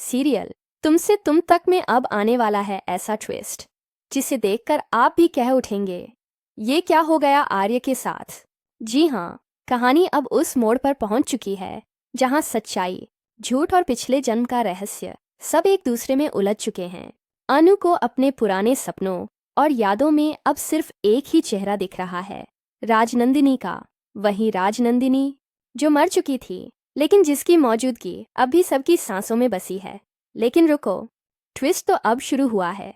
Serial तुमसे तुम तक में अब आने वाला है ऐसा ट्विस्ट जिसे देखकर आप भी कह उठेंगे, ये क्या हो गया आर्य के साथ। जी हाँ, कहानी अब उस मोड़ पर पहुंच चुकी है जहां सच्चाई, झूठ और पिछले जन्म का रहस्य सब एक दूसरे में उलझ चुके हैं। अनु को अपने पुराने सपनों और यादों में अब सिर्फ एक ही चेहरा दिख रहा है, राजनंदिनी का। वही राजनंदिनी जो मर चुकी थी, लेकिन जिसकी मौजूदगी अब भी सबकी सांसों में बसी है। लेकिन रुको, ट्विस्ट तो अब शुरू हुआ है,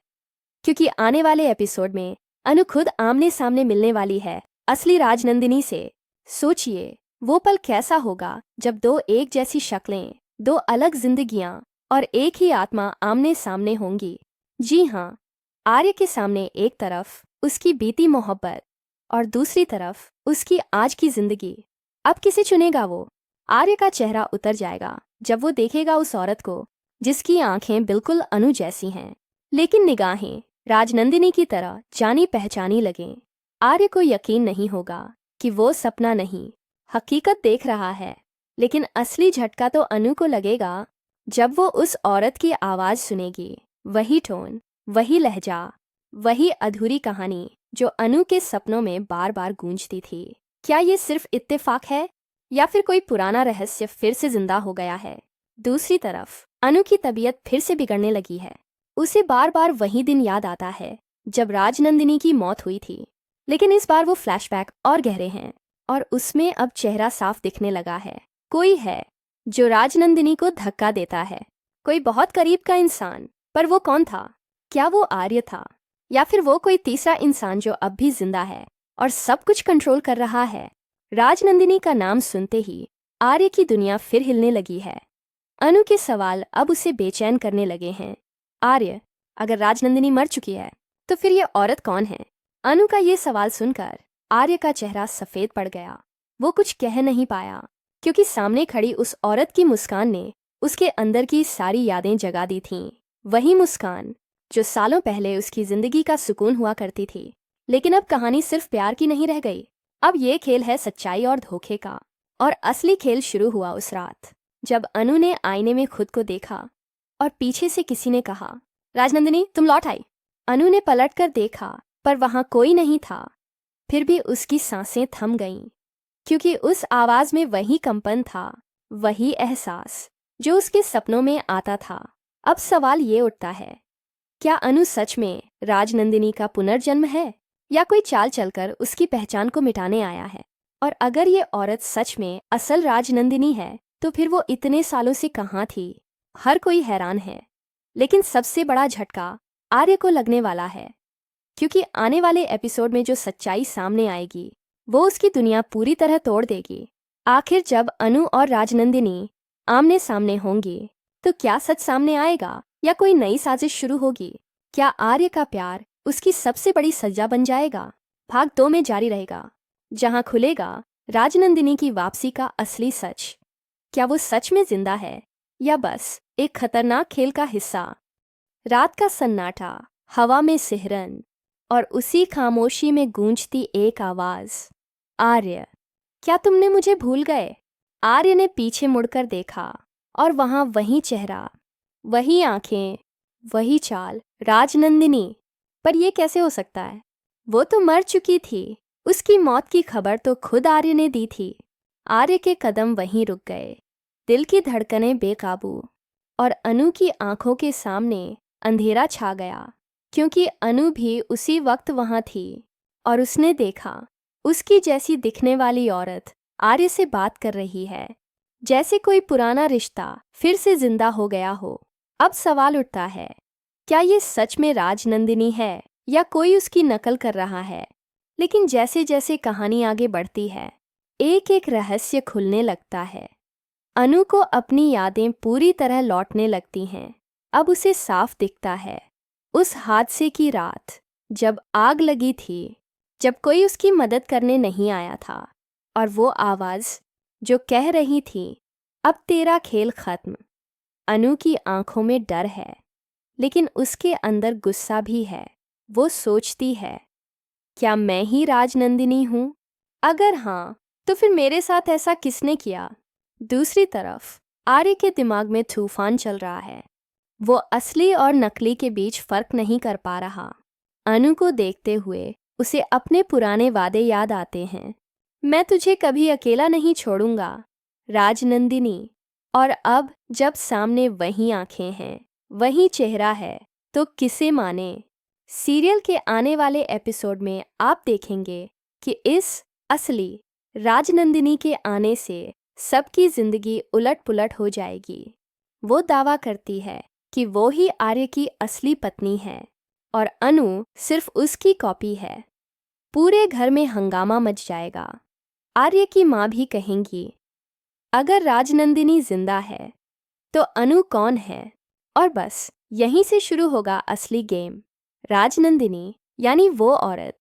क्योंकि आने वाले एपिसोड में अनु खुद आमने सामने मिलने वाली है असली राजनंदिनी से। सोचिए, वो पल कैसा होगा जब दो एक जैसी शक्लें, दो अलग जिंदगियां और एक ही आत्मा आमने सामने होंगी। जी हाँ, आर्य के सामने एक तरफ उसकी बीती मोहब्बत और दूसरी तरफ उसकी आज की जिंदगी। अब किसे चुनेगा वो? आर्य का चेहरा उतर जाएगा जब वो देखेगा उस औरत को जिसकी आंखें बिल्कुल अनु जैसी हैं, लेकिन निगाहें राजनंदिनी की तरह जानी पहचानी लगें। आर्य को यकीन नहीं होगा कि वो सपना नहीं, हकीकत देख रहा है। लेकिन असली झटका तो अनु को लगेगा जब वो उस औरत की आवाज़ सुनेगी। वही टोन, वही लहजा, वही अधूरी कहानी जो अनु के सपनों में बार बार गूंजती थी। क्या ये सिर्फ इत्तेफाक है या फिर कोई पुराना रहस्य फिर से जिंदा हो गया है? दूसरी तरफ अनु की तबीयत फिर से बिगड़ने लगी है। उसे बार बार वही दिन याद आता है जब राजनंदिनी की मौत हुई थी, लेकिन इस बार वो फ्लैशबैक और गहरे हैं और उसमें अब चेहरा साफ दिखने लगा है। कोई है जो राजनंदिनी को धक्का देता है, कोई बहुत करीब का इंसान। पर वो कौन था? क्या वो आर्य था या फिर वो कोई तीसरा इंसान जो अब भी जिंदा है और सब कुछ कंट्रोल कर रहा है? राजनंदिनी का नाम सुनते ही आर्य की दुनिया फिर हिलने लगी है। अनु के सवाल अब उसे बेचैन करने लगे हैं। आर्य, अगर राजनंदिनी मर चुकी है तो फिर ये औरत कौन है? अनु का ये सवाल सुनकर आर्य का चेहरा सफेद पड़ गया। वो कुछ कह नहीं पाया, क्योंकि सामने खड़ी उस औरत की मुस्कान ने उसके अंदर की सारी यादें जगा दी थीं। वही मुस्कान जो सालों पहले उसकी जिंदगी का सुकून हुआ करती थी। लेकिन अब कहानी सिर्फ प्यार की नहीं रह गई, अब ये खेल है सच्चाई और धोखे का। और असली खेल शुरू हुआ उस रात जब अनु ने आईने में खुद को देखा और पीछे से किसी ने कहा, राजनंदिनी तुम लौट आई। अनु ने पलटकर देखा, पर वहां कोई नहीं था। फिर भी उसकी सांसें थम गईं, क्योंकि उस आवाज में वही कंपन था, वही एहसास जो उसके सपनों में आता था। अब सवाल ये उठता है, क्या अनु सच में राजनंदिनी का पुनर्जन्म है या कोई चाल चलकर उसकी पहचान को मिटाने आया है? और अगर ये औरत सच में असल राजनंदिनी है तो फिर वो इतने सालों से कहाँ थी? हर कोई हैरान है। लेकिन सबसे बड़ा झटका आर्य को लगने वाला है, क्योंकि आने वाले एपिसोड में जो सच्चाई सामने आएगी वो उसकी दुनिया पूरी तरह तोड़ देगी। आखिर जब अनु और राजनंदिनी आमने सामने होंगी तो क्या सच सामने आएगा या कोई नई साजिश शुरू होगी? क्या आर्य का प्यार उसकी सबसे बड़ी सजा बन जाएगा? भाग 2 में जारी रहेगा, जहां खुलेगा राजनंदिनी की वापसी का असली सच। क्या वो सच में जिंदा है या बस एक खतरनाक खेल का हिस्सा? रात का सन्नाटा, हवा में सिहरन और उसी खामोशी में गूंजती एक आवाज, आर्य, क्या तुमने मुझे भूल गए? आर्य ने पीछे मुड़कर देखा और वहां वही चेहरा, वही आंखें, वही चाल, राजनंदिनी। पर यह कैसे हो सकता है? वो तो मर चुकी थी। उसकी मौत की खबर तो खुद आर्य ने दी थी। आर्य के कदम वहीं रुक गए, दिल की धड़कनें बेकाबू, और अनु की आंखों के सामने अंधेरा छा गया, क्योंकि अनु भी उसी वक्त वहां थी और उसने देखा उसकी जैसी दिखने वाली औरत आर्य से बात कर रही है, जैसे कोई पुराना रिश्ता फिर से जिंदा हो गया हो। अब सवाल उठता है, क्या ये सच में राजनंदिनी है या कोई उसकी नकल कर रहा है? लेकिन जैसे जैसे कहानी आगे बढ़ती है, एक एक रहस्य खुलने लगता है। अनु को अपनी यादें पूरी तरह लौटने लगती हैं। अब उसे साफ दिखता है उस हादसे की रात जब आग लगी थी, जब कोई उसकी मदद करने नहीं आया था, और वो आवाज़ जो कह रही थी, अब तेरा खेल खत्म। अनु की आंखों में डर है, लेकिन उसके अंदर गुस्सा भी है। वो सोचती है, क्या मैं ही राजनंदिनी हूँ? अगर हाँ, तो फिर मेरे साथ ऐसा किसने किया? दूसरी तरफ आर्य के दिमाग में तूफान चल रहा है। वो असली और नकली के बीच फर्क नहीं कर पा रहा। अनु को देखते हुए उसे अपने पुराने वादे याद आते हैं। मैं तुझे कभी अकेला नहीं छोड़ूंगा, राजनंदिनी। और अब जब सामने वही आंखें हैं, वही चेहरा है, तो किसे माने। सीरियल के आने वाले एपिसोड में आप देखेंगे कि इस असली राजनंदिनी के आने से सबकी जिंदगी उलट पुलट हो जाएगी। वो दावा करती है कि वो ही आर्य की असली पत्नी है और अनु सिर्फ उसकी कॉपी है। पूरे घर में हंगामा मच जाएगा। आर्य की माँ भी कहेंगी, अगर राजनंदिनी जिंदा है तो अनु कौन है। और बस यहीं से शुरू होगा असली गेम। राजनंदिनी यानी वो औरत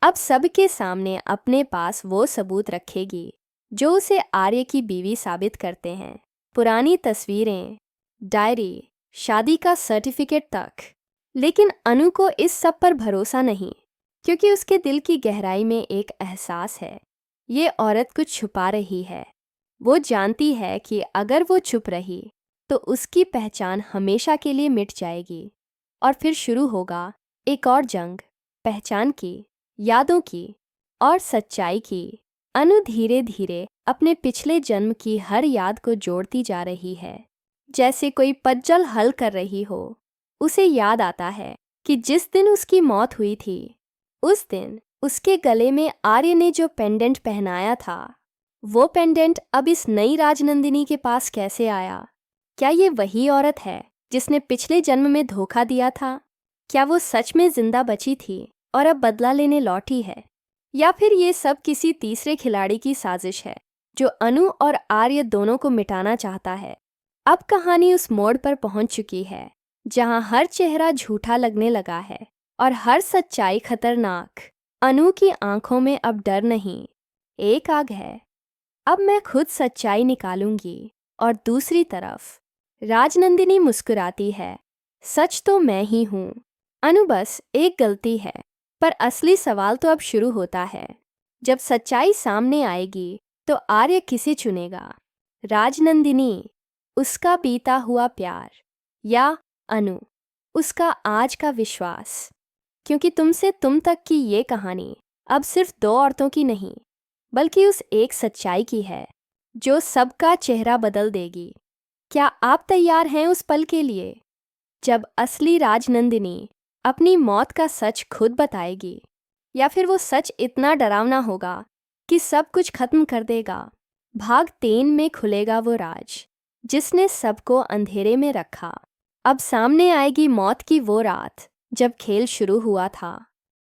अब सबके सामने अपने पास वो सबूत रखेगी जो उसे आर्य की बीवी साबित करते हैं। पुरानी तस्वीरें, डायरी, शादी का सर्टिफिकेट तक। लेकिन अनु को इस सब पर भरोसा नहीं, क्योंकि उसके दिल की गहराई में एक एहसास है, ये औरत कुछ छुपा रही है। वो जानती है कि अगर वो चुप रही तो उसकी पहचान हमेशा के लिए मिट जाएगी और फिर शुरू होगा एक और जंग, पहचान की, यादों की और सच्चाई की। अनु धीरे धीरे अपने पिछले जन्म की हर याद को जोड़ती जा रही है, जैसे कोई पजल हल कर रही हो। उसे याद आता है कि जिस दिन उसकी मौत हुई थी, उस दिन उसके गले में आर्य ने जो पेंडेंट पहनाया था, वो पेंडेंट अब इस नई राजनंदिनी के पास कैसे आया। क्या ये वही औरत है जिसने पिछले जन्म में धोखा दिया था? क्या वो सच में जिंदा बची थी और अब बदला लेने लौटी है, या फिर ये सब किसी तीसरे खिलाड़ी की साजिश है जो अनु और आर्य दोनों को मिटाना चाहता है। अब कहानी उस मोड़ पर पहुंच चुकी है जहां हर चेहरा झूठा लगने लगा है और हर सच्चाई खतरनाक। अनु की आंखों में अब डर नहीं, एक आग है। अब मैं खुद सच्चाई निकालूंगी। और दूसरी तरफ राजनंदिनी मुस्कुराती है, सच तो मैं ही हूँ। अनु बस एक गलती है। पर असली सवाल तो अब शुरू होता है। जब सच्चाई सामने आएगी तो आर्य किसे चुनेगा, राजनंदिनी, उसका बीता हुआ प्यार, या अनु, उसका आज का विश्वास। क्योंकि तुमसे तुम तक की ये कहानी अब सिर्फ दो औरतों की नहीं, बल्कि उस एक सच्चाई की है जो सबका चेहरा बदल देगी। क्या आप तैयार हैं उस पल के लिए जब असली राजनंदिनी अपनी मौत का सच खुद बताएगी, या फिर वो सच इतना डरावना होगा कि सब कुछ खत्म कर देगा। भाग 3 में खुलेगा वो राज जिसने सबको अंधेरे में रखा। अब सामने आएगी मौत की वो रात जब खेल शुरू हुआ था।